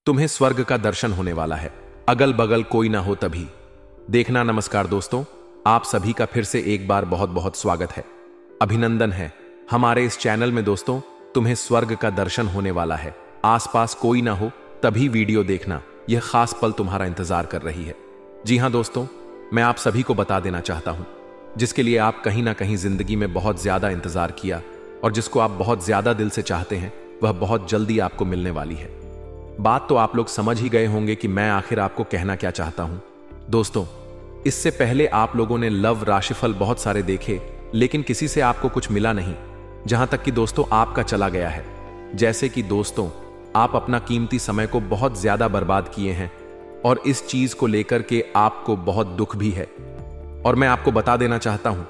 तुम्हें स्वर्ग का दर्शन होने वाला है, अगल बगल कोई ना हो तभी देखना। नमस्कार दोस्तों, आप सभी का फिर से एक बार बहुत बहुत स्वागत है, अभिनंदन है हमारे इस चैनल में। दोस्तों, तुम्हें स्वर्ग का दर्शन होने वाला है, आसपास कोई ना हो तभी वीडियो देखना, यह खास पल तुम्हारा इंतजार कर रही है। जी हां दोस्तों, मैं आप सभी को बता देना चाहता हूं, जिसके लिए आप कहीं ना कहीं जिंदगी में बहुत ज्यादा इंतजार किया और जिसको आप बहुत ज्यादा दिल से चाहते हैं, वह बहुत जल्दी आपको मिलने वाली है। बात तो आप लोग समझ ही गए होंगे कि मैं आखिर आपको कहना क्या चाहता हूं। दोस्तों, इससे पहले आप लोगों ने लव राशिफल बहुत सारे देखे, लेकिन किसी से आपको कुछ मिला नहीं, जहां तक कि दोस्तों आपका चला गया है। जैसे कि दोस्तों, आप अपना कीमती समय को बहुत ज्यादा बर्बाद किए हैं और इस चीज को लेकर के आपको बहुत दुख भी है। और मैं आपको बता देना चाहता हूं,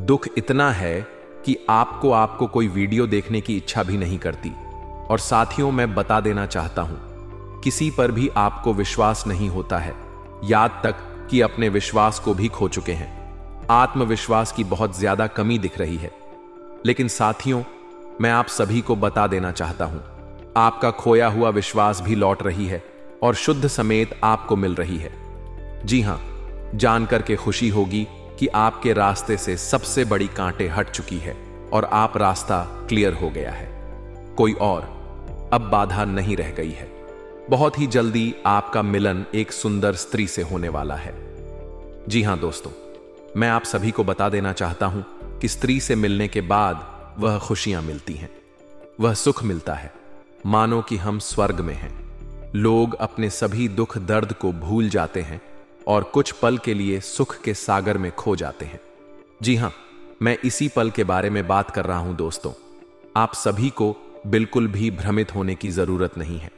दुख इतना है कि आपको कोई वीडियो देखने की इच्छा भी नहीं करती। और साथियों, मैं बता देना चाहता हूं, किसी पर भी आपको विश्वास नहीं होता है, याद तक कि अपने विश्वास को भी खो चुके हैं। आत्मविश्वास की बहुत ज्यादा कमी दिख रही है। लेकिन साथियों, मैं आप सभी को बता देना चाहता हूं, आपका खोया हुआ विश्वास भी लौट रही है और शुद्ध समेत आपको मिल रही है। जी हां, जानकर के खुशी होगी कि आपके रास्ते से सबसे बड़ी कांटे हट चुकी है और आप रास्ता क्लियर हो गया है। कोई और अब बाधा नहीं रह गई है। बहुत ही जल्दी आपका मिलन एक सुंदर स्त्री से होने वाला है। जी हां दोस्तों, मैं आप सभी को बता देना चाहता हूं कि स्त्री से मिलने के बाद वह खुशियां मिलती हैं, वह सुख मिलता है, मानो कि हम स्वर्ग में हैं। लोग अपने सभी दुख दर्द को भूल जाते हैं और कुछ पल के लिए सुख के सागर में खो जाते हैं। जी हां, मैं इसी पल के बारे में बात कर रहा हूं दोस्तों। आप सभी को बिल्कुल भी भ्रमित होने की जरूरत नहीं है।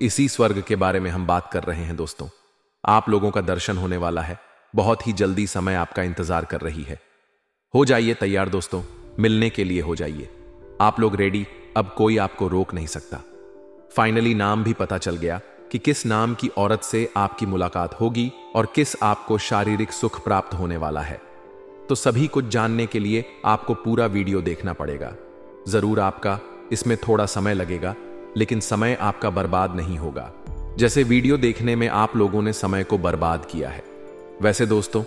इसी स्वर्ग के बारे में हम बात कर रहे हैं दोस्तों। आप लोगों का दर्शन होने वाला है, बहुत ही जल्दी समय आपका इंतजार कर रही है। हो जाइए तैयार दोस्तों, मिलने के लिए हो जाइए। आप लोग रेडी, अब कोई आपको रोक नहीं सकता। फाइनली नाम भी पता चल गया कि किस नाम की औरत से आपकी मुलाकात होगी और किस आपको शारीरिक सुख प्राप्त होने वाला है। तो सभी कुछ जानने के लिए आपको पूरा वीडियो देखना पड़ेगा। जरूर आपका इसमें थोड़ा समय लगेगा, लेकिन समय आपका बर्बाद नहीं होगा। जैसे वीडियो देखने में आप लोगों ने समय को बर्बाद किया है, वैसे दोस्तों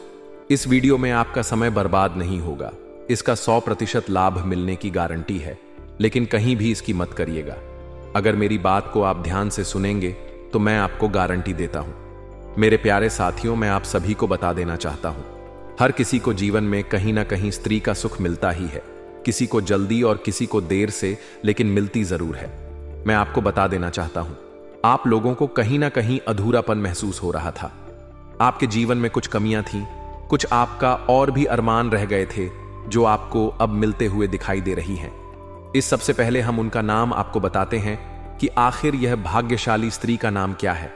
इस वीडियो में आपका समय बर्बाद नहीं होगा। इसका 100% लाभ मिलने की गारंटी है, लेकिन कहीं भी इसकी मत करिएगा। अगर मेरी बात को आप ध्यान से सुनेंगे तो मैं आपको गारंटी देता हूं। मेरे प्यारे साथियों, मैं आप सभी को बता देना चाहता हूं, हर किसी को जीवन में कहीं ना कहीं स्त्री का सुख मिलता ही है। किसी को जल्दी और किसी को देर से, लेकिन मिलती जरूर है। मैं आपको बता देना चाहता हूं, आप लोगों को कहीं ना कहीं अधूरापन महसूस हो रहा था। आपके जीवन में कुछ कमियां थीं, कुछ आपका और भी अरमान रह गए थे जो आपको अब मिलते हुए दिखाई दे रही हैं। इस सबसे पहले हम उनका नाम आपको बताते हैं कि आखिर यह भाग्यशाली स्त्री का नाम क्या है।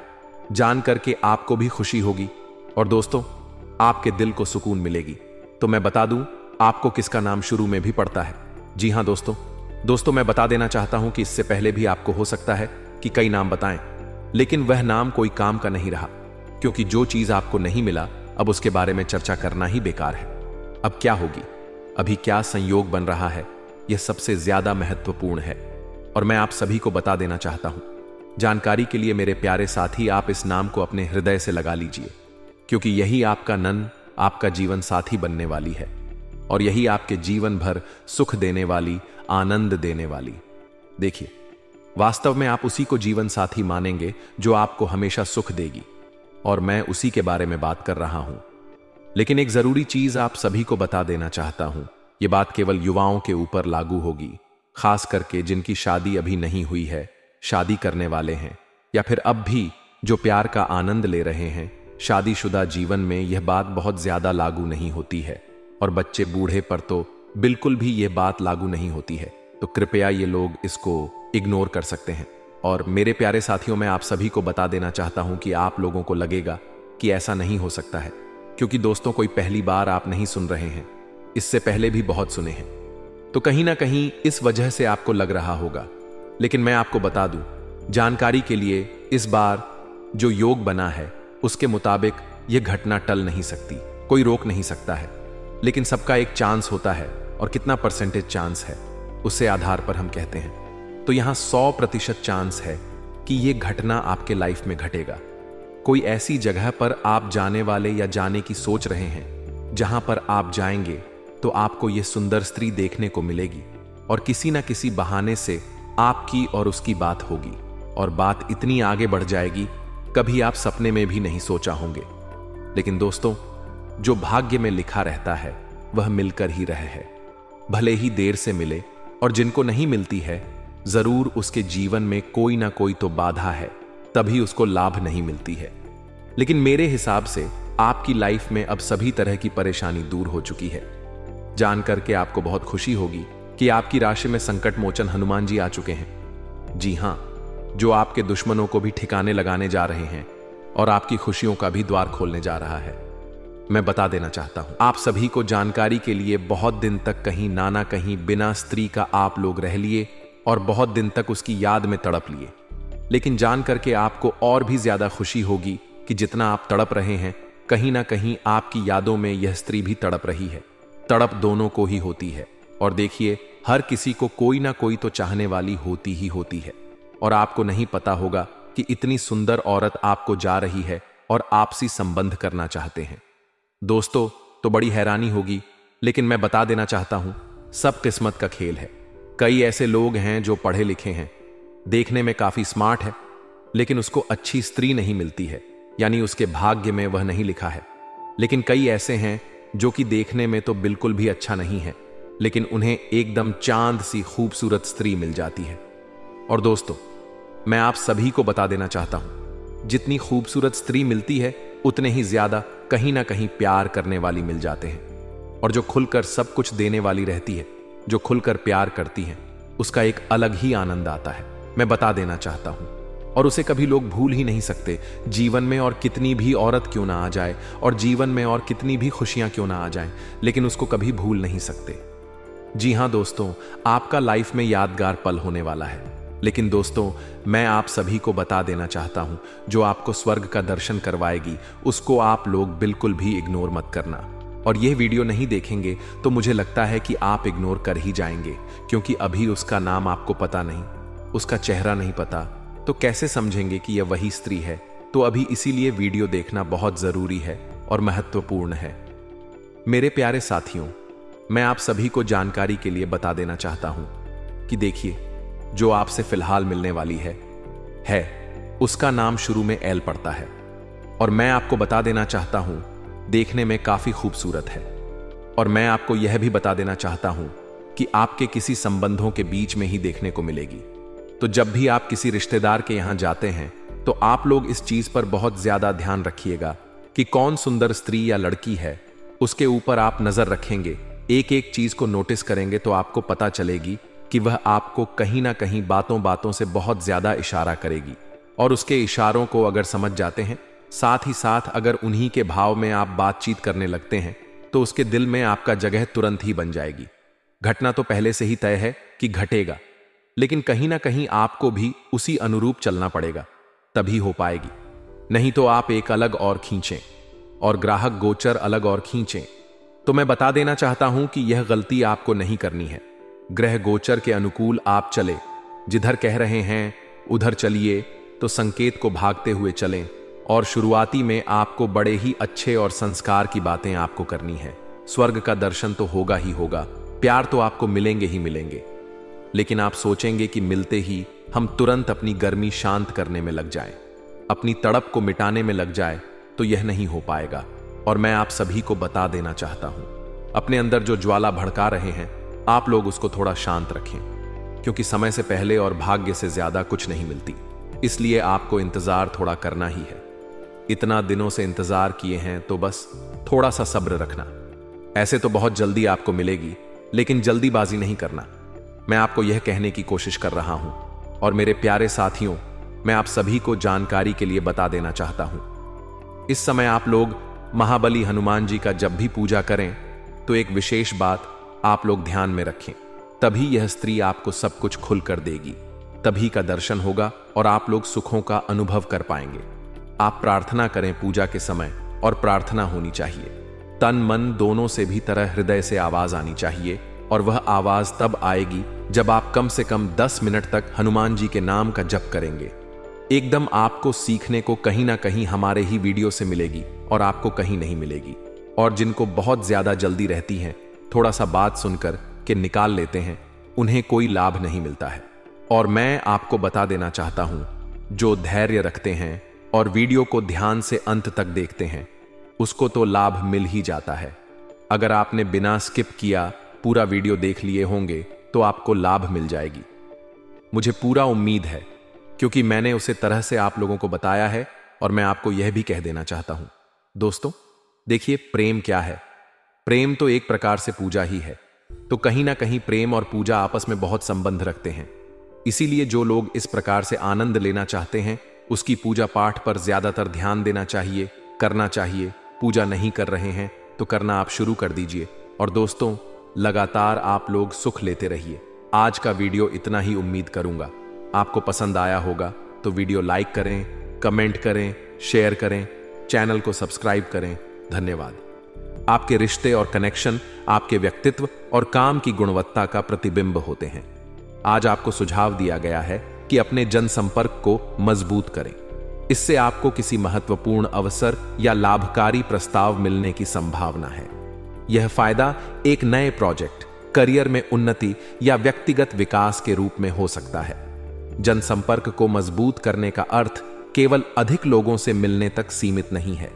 जान करके आपको भी खुशी होगी और दोस्तों आपके दिल को सुकून मिलेगी। तो मैं बता दूं आपको किसका नाम शुरू में भी पड़ता है। जी हां दोस्तों मैं बता देना चाहता हूं कि इससे पहले भी आपको हो सकता है कि कई नाम बताएं, लेकिन वह नाम कोई काम का नहीं रहा, क्योंकि जो चीज आपको नहीं मिला अब उसके बारे में चर्चा करना ही बेकार है। अब क्या होगी, अभी क्या संयोग बन रहा है, यह सबसे ज्यादा महत्वपूर्ण है और मैं आप सभी को बता देना चाहता हूं। जानकारी के लिए मेरे प्यारे साथी, आप इस नाम को अपने हृदय से लगा लीजिए, क्योंकि यही आपका नन, आपका जीवन साथी बनने वाली है और यही आपके जीवन भर सुख देने वाली, आनंद देने वाली। देखिए, वास्तव में आप उसी को जीवन साथी मानेंगे जो आपको हमेशा सुख देगी, और मैं उसी के बारे में बात कर रहा हूं। लेकिन एक जरूरी चीज आप सभी को बता देना चाहता हूं, यह बात केवल युवाओं के ऊपर लागू होगी, खास करके जिनकी शादी अभी नहीं हुई है, शादी करने वाले हैं, या फिर अब भी जो प्यार का आनंद ले रहे हैं। शादीशुदा जीवन में यह बात बहुत ज्यादा लागू नहीं होती है और बच्चे बूढ़े पर तो बिल्कुल भी यह बात लागू नहीं होती है। तो कृपया ये लोग इसको इग्नोर कर सकते हैं। और मेरे प्यारे साथियों, मैं आप सभी को बता देना चाहता हूं कि आप लोगों को लगेगा कि ऐसा नहीं हो सकता है, क्योंकि दोस्तों कोई पहली बार आप नहीं सुन रहे हैं, इससे पहले भी बहुत सुने हैं, तो कहीं ना कहीं इस वजह से आपको लग रहा होगा। लेकिन मैं आपको बता दूं, जानकारी के लिए, इस बार जो योग बना है उसके मुताबिक यह घटना टल नहीं सकती, कोई रोक नहीं सकता है। लेकिन सबका एक चांस होता है और कितना परसेंटेज चांस है, उससे आधार पर हम कहते हैं। तो यहां 100% चांस है कि ये घटना आपके लाइफ में घटेगा। कोई ऐसी जगह पर आप जाने वाले या जाने की सोच रहे हैं जहां पर आप जाएंगे तो आपको ये सुंदर स्त्री देखने को मिलेगी और किसी ना किसी बहाने से आपकी और उसकी बात होगी और बात इतनी आगे बढ़ जाएगी कभी आप सपने में भी नहीं सोचा होंगे। लेकिन दोस्तों, जो भाग्य में लिखा रहता है वह मिलकर ही रहे है, भले ही देर से मिले। और जिनको नहीं मिलती है जरूर उसके जीवन में कोई ना कोई तो बाधा है, तभी उसको लाभ नहीं मिलती है। लेकिन मेरे हिसाब से आपकी लाइफ में अब सभी तरह की परेशानी दूर हो चुकी है। जानकर के आपको बहुत खुशी होगी कि आपकी राशि में संकट मोचन हनुमान जी आ चुके हैं। जी हां, जो आपके दुश्मनों को भी ठिकाने लगाने जा रहे हैं और आपकी खुशियों का भी द्वार खोलने जा रहा है। मैं बता देना चाहता हूं आप सभी को जानकारी के लिए, बहुत दिन तक कहीं ना कहीं बिना स्त्री का आप लोग रह लिए और बहुत दिन तक उसकी याद में तड़प लिए। लेकिन जान करके आपको और भी ज्यादा खुशी होगी कि जितना आप तड़प रहे हैं कहीं ना कहीं आपकी यादों में यह स्त्री भी तड़प रही है। तड़प दोनों को ही होती है और देखिए, हर किसी को कोई ना कोई तो चाहने वाली होती ही होती है और आपको नहीं पता होगा कि इतनी सुंदर औरत आपको जा रही है और आपसी संबंध करना चाहते हैं। दोस्तों, तो बड़ी हैरानी होगी, लेकिन मैं बता देना चाहता हूं सब किस्मत का खेल है। कई ऐसे लोग हैं जो पढ़े लिखे हैं, देखने में काफी स्मार्ट है, लेकिन उसको अच्छी स्त्री नहीं मिलती है, यानी उसके भाग्य में वह नहीं लिखा है। लेकिन कई ऐसे हैं जो कि देखने में तो बिल्कुल भी अच्छा नहीं है, लेकिन उन्हें एकदम चांद सी खूबसूरत स्त्री मिल जाती है। और दोस्तों, मैं आप सभी को बता देना चाहता हूं जितनी खूबसूरत स्त्री मिलती है उतने ही ज्यादा कहीं ना कहीं प्यार करने वाली मिल जाते हैं। और जो खुलकर सब कुछ देने वाली रहती है, जो खुलकर प्यार करती हैं, उसका एक अलग ही आनंद आता है। मैं बता देना चाहता हूं, और उसे कभी लोग भूल ही नहीं सकते। जीवन में और कितनी भी औरत क्यों ना आ जाए और जीवन में और कितनी भी खुशियां क्यों ना आ जाएं, लेकिन उसको कभी भूल नहीं सकते। जी हां दोस्तों, आपका लाइफ में यादगार पल होने वाला है। लेकिन दोस्तों, मैं आप सभी को बता देना चाहता हूं, जो आपको स्वर्ग का दर्शन करवाएगी उसको आप लोग बिल्कुल भी इग्नोर मत करना। और यह वीडियो नहीं देखेंगे तो मुझे लगता है कि आप इग्नोर कर ही जाएंगे, क्योंकि अभी उसका नाम आपको पता नहीं, उसका चेहरा नहीं पता, तो कैसे समझेंगे कि यह वही स्त्री है। तो अभी इसीलिए वीडियो देखना बहुत जरूरी है और महत्वपूर्ण है। मेरे प्यारे साथियों, मैं आप सभी को जानकारी के लिए बता देना चाहता हूं कि देखिए, जो आपसे फिलहाल मिलने वाली है उसका नाम शुरू में एल पड़ता है और मैं आपको बता देना चाहता हूं देखने में काफी खूबसूरत है। और मैं आपको यह भी बता देना चाहता हूं कि आपके किसी संबंधों के बीच में ही देखने को मिलेगी। तो जब भी आप किसी रिश्तेदार के यहां जाते हैं तो आप लोग इस चीज पर बहुत ज्यादा ध्यान रखिएगा कि कौन सुंदर स्त्री या लड़की है, उसके ऊपर आप नजर रखेंगे, एक एक चीज को नोटिस करेंगे तो आपको पता चलेगी कि वह आपको कहीं ना कहीं बातों बातों से बहुत ज्यादा इशारा करेगी। और उसके इशारों को अगर समझ जाते हैं, साथ ही साथ अगर उन्हीं के भाव में आप बातचीत करने लगते हैं, तो उसके दिल में आपका जगह तुरंत ही बन जाएगी। घटना तो पहले से ही तय है कि घटेगा, लेकिन कहीं ना कहीं आपको भी उसी अनुरूप चलना पड़ेगा, तभी हो पाएगी। नहीं तो आप एक अलग और खींचें और ग्राहक गोचर अलग और खींचें। तो मैं बता देना चाहता हूं कि यह गलती आपको नहीं करनी है। ग्रह गोचर के अनुकूल आप चले, जिधर कह रहे हैं उधर चलिए, तो संकेत को भागते हुए चलें। और शुरुआती में आपको बड़े ही अच्छे और संस्कार की बातें आपको करनी है। स्वर्ग का दर्शन तो होगा ही होगा, प्यार तो आपको मिलेंगे ही मिलेंगे, लेकिन आप सोचेंगे कि मिलते ही हम तुरंत अपनी गर्मी शांत करने में लग जाएं, अपनी तड़प को मिटाने में लग जाए, तो यह नहीं हो पाएगा। और मैं आप सभी को बता देना चाहता हूं, अपने अंदर जो ज्वाला भड़का रहे हैं आप लोग उसको थोड़ा शांत रखें, क्योंकि समय से पहले और भाग्य से ज्यादा कुछ नहीं मिलती। इसलिए आपको इंतजार थोड़ा करना ही है। इतना दिनों से इंतजार किए हैं तो बस थोड़ा सा सब्र रखना। ऐसे तो बहुत जल्दी आपको मिलेगी, लेकिन जल्दीबाजी नहीं करना। मैं आपको यह कहने की कोशिश कर रहा हूं। और मेरे प्यारे साथियों, मैं आप सभी को जानकारी के लिए बता देना चाहता हूं, इस समय आप लोग महाबली हनुमान जी का जब भी पूजा करें तो एक विशेष बात आप लोग ध्यान में रखें, तभी यह स्त्री आपको सब कुछ खुलकर देगी, तभी का दर्शन होगा और आप लोग सुखों का अनुभव कर पाएंगे। आप प्रार्थना करें पूजा के समय, और प्रार्थना होनी चाहिए तन मन दोनों से भी तरह हृदय से आवाज आनी चाहिए। और वह आवाज तब आएगी जब आप कम से कम 10 मिनट तक हनुमान जी के नाम का जप करेंगे। एकदम आपको सीखने को कहीं ना कहीं हमारे ही वीडियो से मिलेगी और आपको कहीं नहीं मिलेगी। और जिनको बहुत ज्यादा जल्दी रहती है, थोड़ा सा बात सुनकर के निकाल लेते हैं, उन्हें कोई लाभ नहीं मिलता है। और मैं आपको बता देना चाहता हूं, जो धैर्य रखते हैं और वीडियो को ध्यान से अंत तक देखते हैं, उसको तो लाभ मिल ही जाता है। अगर आपने बिना स्किप किया पूरा वीडियो देख लिए होंगे तो आपको लाभ मिल जाएगी। मुझे पूरा उम्मीद है, क्योंकि मैंने उसे तरह से आप लोगों को बताया है। और मैं आपको यह भी कह देना चाहता हूं दोस्तों, देखिए प्रेम क्या है। प्रेम तो एक प्रकार से पूजा ही है। तो कहीं ना कहीं प्रेम और पूजा आपस में बहुत संबंध रखते हैं। इसीलिए जो लोग इस प्रकार से आनंद लेना चाहते हैं, उसकी पूजा पाठ पर ज्यादातर ध्यान देना चाहिए, करना चाहिए। पूजा नहीं कर रहे हैं तो करना आप शुरू कर दीजिए। और दोस्तों, लगातार आप लोग सुख लेते रहिए। आज का वीडियो इतना ही उम्मीद करूंगा। आपको पसंद आया होगा तो वीडियो लाइक करें, कमेंट करें, शेयर करें, चैनल को सब्सक्राइब करें। धन्यवाद। आपके रिश्ते और कनेक्शन आपके व्यक्तित्व और काम की गुणवत्ता का प्रतिबिंब होते हैं। आज आपको सुझाव दिया गया है कि अपने जनसंपर्क को मजबूत करें। इससे आपको किसी महत्वपूर्ण अवसर या लाभकारी प्रस्ताव मिलने की संभावना है। यह फायदा एक नए प्रोजेक्ट, करियर में उन्नति या व्यक्तिगत विकास के रूप में हो सकता है। जनसंपर्क को मजबूत करने का अर्थ केवल अधिक लोगों से मिलने तक सीमित नहीं है।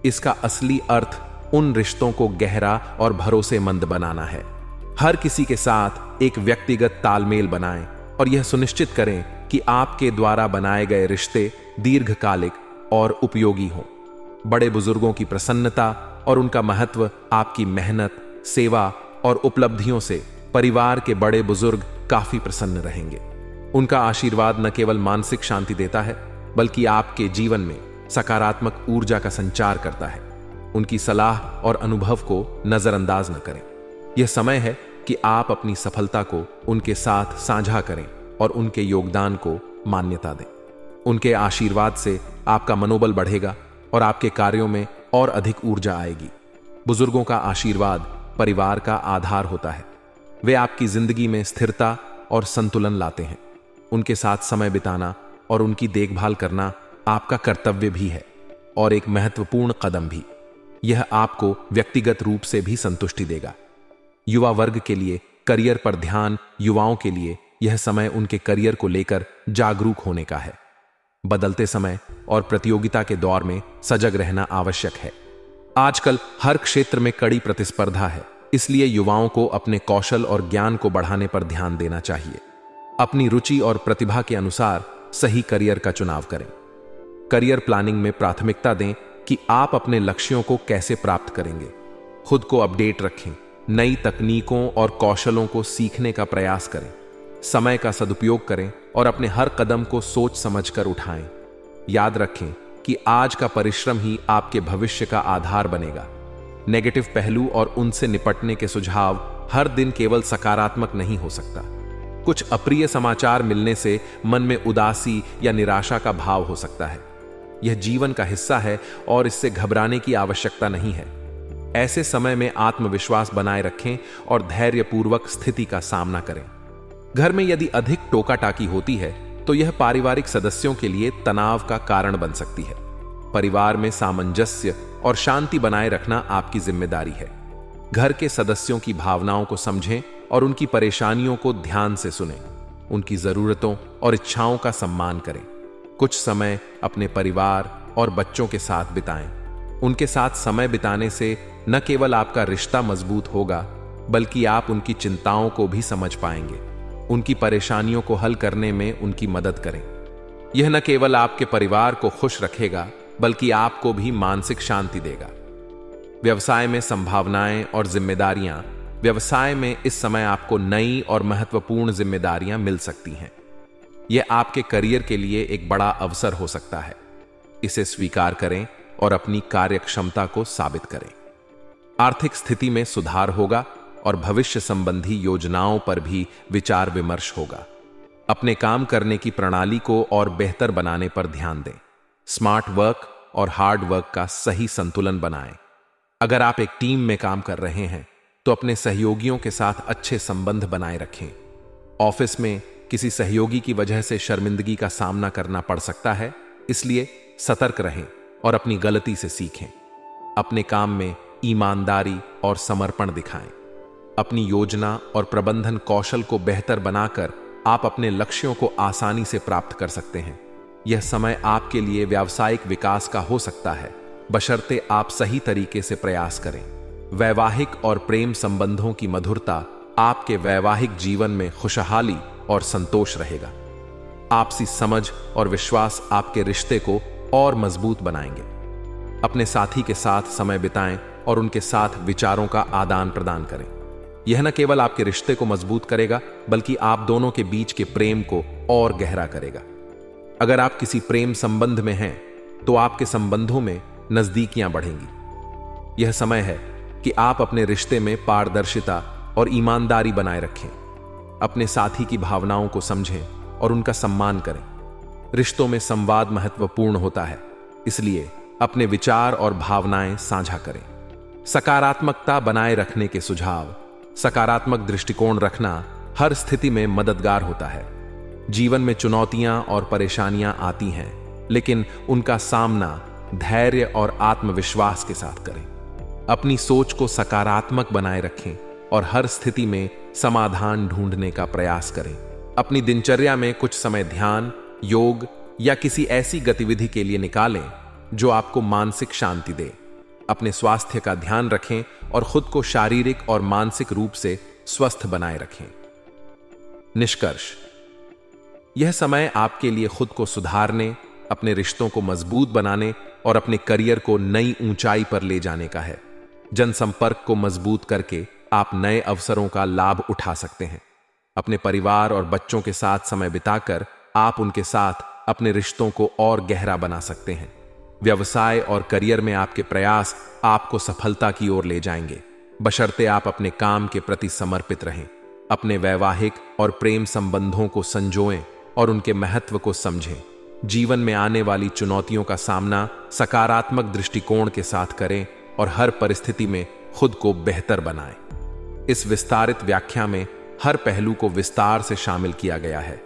इसका असली अर्थ उन रिश्तों को गहरा और भरोसेमंद बनाना है। हर किसी के साथ एक व्यक्तिगत तालमेल बनाएं और यह सुनिश्चित करें कि आपके द्वारा बनाए गए रिश्ते दीर्घकालिक और उपयोगी हों। बड़े बुजुर्गों की प्रसन्नता और उनका महत्व आपकी मेहनत, सेवा और उपलब्धियों से परिवार के बड़े बुजुर्ग काफी प्रसन्न रहेंगे। उनका आशीर्वाद न केवल मानसिक शांति देता है, बल्कि आपके जीवन में सकारात्मक ऊर्जा का संचार करता है। उनकी सलाह और अनुभव को नजरअंदाज न करें। यह समय है कि आप अपनी सफलता को उनके साथ साझा करें और उनके योगदान को मान्यता दें। उनके आशीर्वाद से आपका मनोबल बढ़ेगा और आपके कार्यों में और अधिक ऊर्जा आएगी। बुजुर्गों का आशीर्वाद परिवार का आधार होता है। वे आपकी जिंदगी में स्थिरता और संतुलन लाते हैं। उनके साथ समय बिताना और उनकी देखभाल करना आपका कर्तव्य भी है और एक महत्वपूर्ण कदम भी। यह आपको व्यक्तिगत रूप से भी संतुष्टि देगा। युवा वर्ग के लिए करियर पर ध्यान, युवाओं के लिए यह समय उनके करियर को लेकर जागरूक होने का है। बदलते समय और प्रतियोगिता के दौर में सजग रहना आवश्यक है। आजकल हर क्षेत्र में कड़ी प्रतिस्पर्धा है, इसलिए युवाओं को अपने कौशल और ज्ञान को बढ़ाने पर ध्यान देना चाहिए। अपनी रुचि और प्रतिभा के अनुसार सही करियर का चुनाव करें। करियर प्लानिंग में प्राथमिकता दें कि आप अपने लक्ष्यों को कैसे प्राप्त करेंगे। खुद को अपडेट रखें, नई तकनीकों और कौशलों को सीखने का प्रयास करें। समय का सदुपयोग करें और अपने हर कदम को सोच समझकर उठाएं। याद रखें कि आज का परिश्रम ही आपके भविष्य का आधार बनेगा। नेगेटिव पहलू और उनसे निपटने के सुझाव हर दिन केवल सकारात्मक नहीं हो सकता। कुछ अप्रिय समाचार मिलने से मन में उदासी या निराशा का भाव हो सकता है। यह जीवन का हिस्सा है और इससे घबराने की आवश्यकता नहीं है। ऐसे समय में आत्मविश्वास बनाए रखें और धैर्यपूर्वक स्थिति का सामना करें। घर में यदि अधिक टोका टाकी होती है तो यह पारिवारिक सदस्यों के लिए तनाव का कारण बन सकती है। परिवार में सामंजस्य और शांति बनाए रखना आपकी जिम्मेदारी है। घर के सदस्यों की भावनाओं को समझें और उनकी परेशानियों को ध्यान से सुनें। उनकी जरूरतों और इच्छाओं का सम्मान करें। कुछ समय अपने परिवार और बच्चों के साथ बिताएं। उनके साथ समय बिताने से न केवल आपका रिश्ता मजबूत होगा, बल्कि आप उनकी चिंताओं को भी समझ पाएंगे। उनकी परेशानियों को हल करने में उनकी मदद करें। यह न केवल आपके परिवार को खुश रखेगा, बल्कि आपको भी मानसिक शांति देगा। व्यवसाय में संभावनाएं और जिम्मेदारियां। व्यवसाय में इस समय आपको नई और महत्वपूर्ण जिम्मेदारियां मिल सकती हैं। यह आपके करियर के लिए एक बड़ा अवसर हो सकता है। इसे स्वीकार करें और अपनी कार्यक्षमता को साबित करें। आर्थिक स्थिति में सुधार होगा और भविष्य संबंधी योजनाओं पर भी विचार विमर्श होगा। अपने काम करने की प्रणाली को और बेहतर बनाने पर ध्यान दें। स्मार्ट वर्क और हार्ड वर्क का सही संतुलन बनाएं। अगर आप एक टीम में काम कर रहे हैं तो अपने सहयोगियों के साथ अच्छे संबंध बनाए रखें। ऑफिस में किसी सहयोगी की वजह से शर्मिंदगी का सामना करना पड़ सकता है, इसलिए सतर्क रहें और अपनी गलती से सीखें। अपने काम में ईमानदारी और समर्पण दिखाएं। अपनी योजना और प्रबंधन कौशल को बेहतर बनाकर आप अपने लक्ष्यों को आसानी से प्राप्त कर सकते हैं। यह समय आपके लिए व्यावसायिक विकास का हो सकता है, बशर्ते आप सही तरीके से प्रयास करें। वैवाहिक और प्रेम संबंधों की मधुरता आपके वैवाहिक जीवन में खुशहाली और संतोष रहेगा। आपसी समझ और विश्वास आपके रिश्ते को और मजबूत बनाएंगे। अपने साथी के साथ समय बिताएं और उनके साथ विचारों का आदान प्रदान करें। यह न केवल आपके रिश्ते को मजबूत करेगा, बल्कि आप दोनों के बीच के प्रेम को और गहरा करेगा। अगर आप किसी प्रेम संबंध में हैं, तो आपके संबंधों में नजदीकियां बढ़ेंगी। यह समय है कि आप अपने रिश्ते में पारदर्शिता और ईमानदारी बनाए रखें। अपने साथी की भावनाओं को समझें और उनका सम्मान करें। रिश्तों में संवाद महत्वपूर्ण होता है, इसलिए अपने विचार और भावनाएं साझा करें। सकारात्मकता बनाए रखने के सुझाव। सकारात्मक दृष्टिकोण रखना हर स्थिति में मददगार होता है। जीवन में चुनौतियां और परेशानियां आती हैं, लेकिन उनका सामना धैर्य और आत्मविश्वास के साथ करें। अपनी सोच को सकारात्मक बनाए रखें और हर स्थिति में समाधान ढूंढने का प्रयास करें। अपनी दिनचर्या में कुछ समय ध्यान, योग या किसी ऐसी गतिविधि के लिए निकालें जो आपको मानसिक शांति दे। अपने स्वास्थ्य का ध्यान रखें और खुद को शारीरिक और मानसिक रूप से स्वस्थ बनाए रखें। निष्कर्ष: यह समय आपके लिए खुद को सुधारने, अपने रिश्तों को मजबूत बनाने और अपने करियर को नई ऊंचाई पर ले जाने का है। जनसंपर्क को मजबूत करके आप नए अवसरों का लाभ उठा सकते हैं। अपने परिवार और बच्चों के साथ समय बिताकर आप उनके साथ अपने रिश्तों को और गहरा बना सकते हैं। व्यवसाय और करियर में आपके प्रयास आपको सफलता की ओर ले जाएंगे, बशर्ते आप अपने काम के प्रति समर्पित रहें। अपने वैवाहिक और प्रेम संबंधों को संजोएं और उनके महत्व को समझें। जीवन में आने वाली चुनौतियों का सामना सकारात्मक दृष्टिकोण के साथ करें और हर परिस्थिति में खुद को बेहतर बनाएं। इस विस्तारित व्याख्या में हर पहलू को विस्तार से शामिल किया गया है।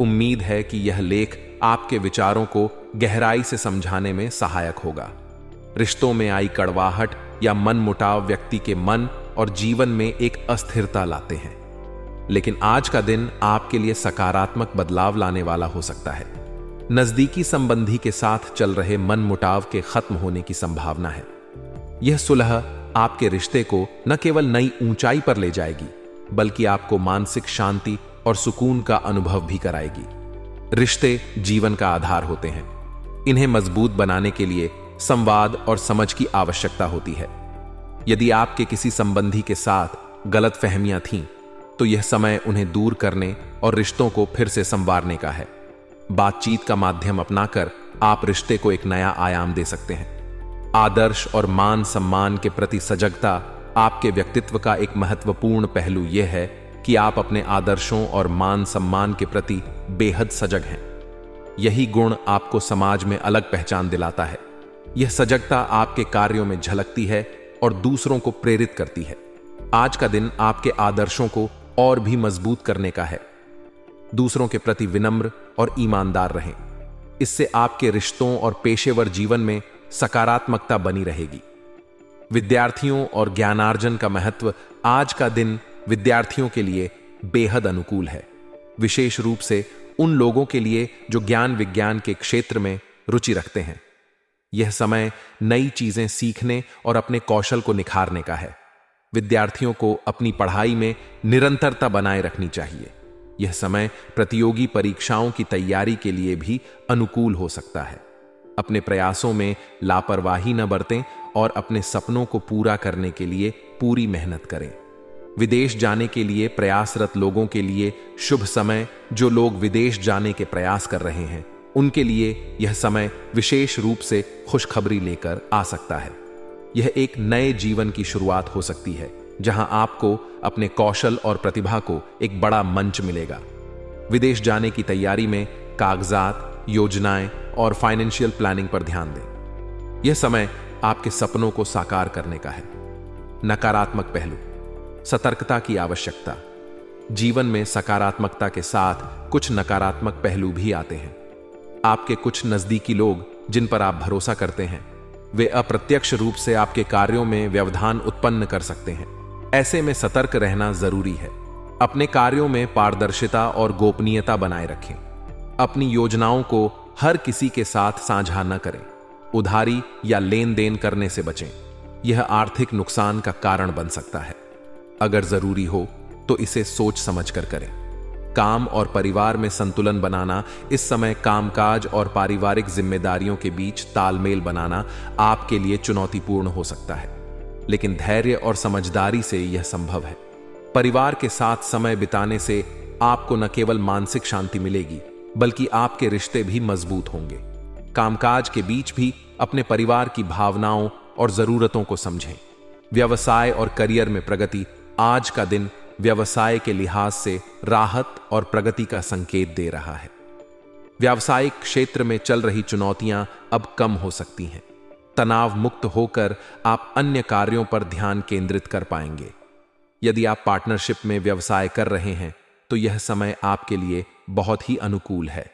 उम्मीद है कि यह लेख आपके विचारों को गहराई से समझाने में सहायक होगा। रिश्तों में आई कड़वाहट या मनमुटाव व्यक्ति के मन और जीवन में एक अस्थिरता लाते हैं, लेकिन आज का दिन आपके लिए सकारात्मक बदलाव लाने वाला हो सकता है। नजदीकी संबंधी के साथ चल रहे मनमुटाव के खत्म होने की संभावना है। यह सुलह आपके रिश्ते को न केवल नई ऊंचाई पर ले जाएगी, बल्कि आपको मानसिक शांति और सुकून का अनुभव भी कराएगी। रिश्ते जीवन का आधार होते हैं। इन्हें मजबूत बनाने के लिए संवाद और समझ की आवश्यकता होती है। यदि आपके किसी संबंधी के साथ गलतफहमियां थीं, तो यह समय उन्हें दूर करने और रिश्तों को फिर से संवारने का है। बातचीत का माध्यम अपनाकर आप रिश्ते को एक नया आयाम दे सकते हैं। आदर्श और मान सम्मान के प्रति सजगता आपके व्यक्तित्व का एक महत्वपूर्ण पहलू यह है कि आप अपने आदर्शों और मान सम्मान के प्रति बेहद सजग हैं। यही गुण आपको समाज में अलग पहचान दिलाता है। यह सजगता आपके कार्यों में झलकती है और दूसरों को प्रेरित करती है। आज का दिन आपके आदर्शों को और भी मजबूत करने का है। दूसरों के प्रति विनम्र और ईमानदार रहें। इससे आपके रिश्तों और पेशेवर जीवन में सकारात्मकता बनी रहेगी। विद्यार्थियों और ज्ञानार्जन का महत्व। आज का दिन विद्यार्थियों के लिए बेहद अनुकूल है, विशेष रूप से उन लोगों के लिए जो ज्ञान विज्ञान के क्षेत्र में रुचि रखते हैं। यह समय नई चीजें सीखने और अपने कौशल को निखारने का है। विद्यार्थियों को अपनी पढ़ाई में निरंतरता बनाए रखनी चाहिए। यह समय प्रतियोगी परीक्षाओं की तैयारी के लिए भी अनुकूल हो सकता है। अपने प्रयासों में लापरवाही न बरतें और अपने सपनों को पूरा करने के लिए पूरी मेहनत करें। विदेश जाने के लिए प्रयासरत लोगों के लिए शुभ समय। जो लोग विदेश जाने के प्रयास कर रहे हैं, उनके लिए यह समय विशेष रूप से खुशखबरी लेकर आ सकता है। यह एक नए जीवन की शुरुआत हो सकती है, जहां आपको अपने कौशल और प्रतिभा को एक बड़ा मंच मिलेगा। विदेश जाने की तैयारी में कागजात, योजनाएं और फाइनेंशियल प्लानिंग पर ध्यान दें। यह समय आपके सपनों को साकार करने का है। नकारात्मक पहलू। सतर्कता की आवश्यकता। जीवन में सकारात्मकता के साथ कुछ नकारात्मक पहलू भी आते हैं। आपके कुछ नजदीकी लोग जिन पर आप भरोसा करते हैं, वे अप्रत्यक्ष रूप से आपके कार्यों में व्यवधान उत्पन्न कर सकते हैं। ऐसे में सतर्क रहना जरूरी है। अपने कार्यों में पारदर्शिता और गोपनीयता बनाए रखें। अपनी योजनाओं को हर किसी के साथ साझा न करें। उधारी या लेन देन करने से बचें। यह आर्थिक नुकसान का कारण बन सकता है। अगर जरूरी हो तो इसे सोच समझकर करें। काम और परिवार में संतुलन बनाना, इस समय कामकाज और पारिवारिक जिम्मेदारियों के बीच तालमेल बनाना आपके लिए चुनौतीपूर्ण हो सकता है, लेकिन धैर्य और समझदारी से यह संभव है। परिवार के साथ समय बिताने से आपको न केवल मानसिक शांति मिलेगी, बल्कि आपके रिश्ते भी मजबूत होंगे। कामकाज के बीच भी अपने परिवार की भावनाओं और जरूरतों को समझें। व्यवसाय और करियर में प्रगति, आज का दिन व्यवसाय के लिहाज से राहत और प्रगति का संकेत दे रहा है। व्यावसायिक क्षेत्र में चल रही चुनौतियां अब कम हो सकती हैं। तनाव मुक्त होकर आप अन्य कार्यों पर ध्यान केंद्रित कर पाएंगे। यदि आप पार्टनरशिप में व्यवसाय कर रहे हैं तो यह समय आपके लिए बहुत ही अनुकूल है।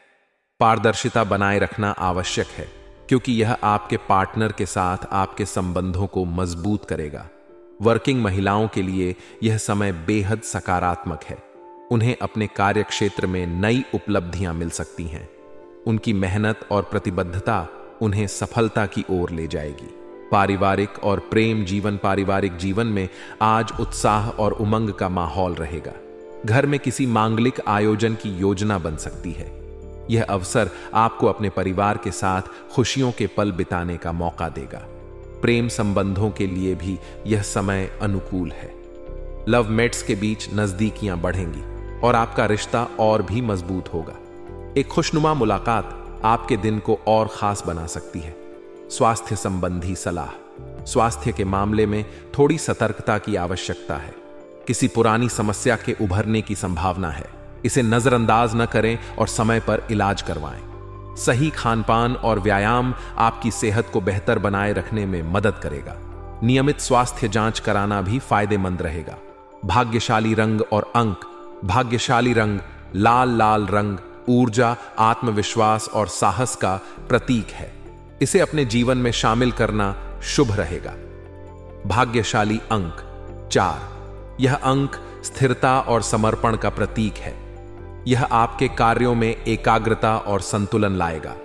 पारदर्शिता बनाए रखना आवश्यक है, क्योंकि यह आपके पार्टनर के साथ आपके संबंधों को मजबूत करेगा। वर्किंग महिलाओं के लिए यह समय बेहद सकारात्मक है। उन्हें अपने कार्य क्षेत्र में नई उपलब्धियां मिल सकती हैं। उनकी मेहनत और प्रतिबद्धता उन्हें सफलता की ओर ले जाएगी। पारिवारिक और प्रेम जीवन, पारिवारिक जीवन में आज उत्साह और उमंग का माहौल रहेगा। घर में किसी मांगलिक आयोजन की योजना बन सकती है। यह अवसर आपको अपने परिवार के साथ खुशियों के पल बिताने का मौका देगा। प्रेम संबंधों के लिए भी यह समय अनुकूल है। लव मेट्स के बीच नजदीकियां बढ़ेंगी और आपका रिश्ता और भी मजबूत होगा। एक खुशनुमा मुलाकात आपके दिन को और खास बना सकती है। स्वास्थ्य संबंधी सलाह, स्वास्थ्य के मामले में थोड़ी सतर्कता की आवश्यकता है। किसी पुरानी समस्या के उभरने की संभावना है। इसे नजरअंदाज न करें और समय पर इलाज करवाएं। सही खानपान और व्यायाम आपकी सेहत को बेहतर बनाए रखने में मदद करेगा। नियमित स्वास्थ्य जांच कराना भी फायदेमंद रहेगा। भाग्यशाली रंग और अंक, भाग्यशाली रंग लाल रंग ऊर्जा, आत्मविश्वास और साहस का प्रतीक है। इसे अपने जीवन में शामिल करना शुभ रहेगा। भाग्यशाली अंक 4, यह अंक स्थिरता और समर्पण का प्रतीक है। यह आपके कार्यों में एकाग्रता और संतुलन लाएगा।